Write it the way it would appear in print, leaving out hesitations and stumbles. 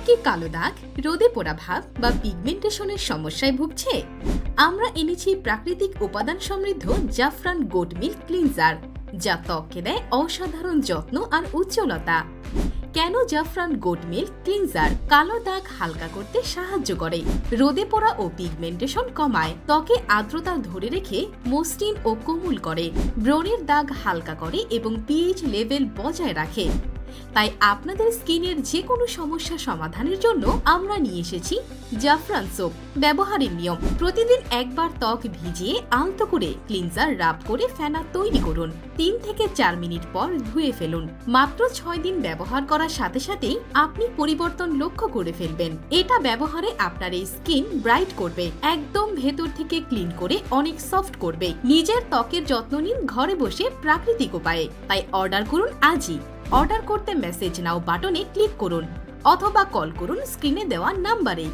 ত্বক কি কালো দাগ, রোদে পোড়া ভাব বা পিগমেন্টেশনের সমস্যায় ভুগছে? আমরা এনেছি প্রাকৃতিক উপাদান সমৃদ্ধ জাফরান গোট মিল্ক ক্লিনজার, যা ত্বককে দেয় অসাধারণ যত্ন আর উজ্জ্বলতা। কেন জাফরান গোট মিল্ক ক্লিনজার কালো দাগ হালকা করতে সাহায্য করে, রোদে পোড়া ও পিগমেন্টেশন কমায়, ত্বকে আর্দ্রতা ধরে রেখে মসৃণ ও কোমল করে, ব্রণের দাগ হালকা করে এবং পিএইচ লেভেল বজায় রাখে। তাই আপনাদের স্কিনের যে কোনো সমস্যা সমাধানের জন্য আমরা নিয়ে এসেছি জাফরান সোপ। ব্যবহারের নিয়ম: প্রতিদিন একবার ত্বক ভিজিয়ে আলতো করে ক্লিনজার রাব করে ফেনা তৈরি করুন। 3 থেকে 4 মিনিট পর ধুয়ে ফেলুন। মাত্র 6 দিন ব্যবহার করার সাথে সাথেই আপনি পরিবর্তন লক্ষ্য করে ফেলবেন। এটা ব্যবহারে আপনার এই স্কিন ব্রাইট করবে, একদম ভেতর থেকে ক্লিন করে অনেক সফট করবে। নিজের ত্বকের যত্ন নিন ঘরে বসে প্রাকৃতিক উপায়ে। তাই অর্ডার করুন আজই। অর্ডার করতে মেসেজ নাও বাটনে ক্লিক করুন অথবা কল করুন স্ক্রিনে দেওয়া নাম্বারে।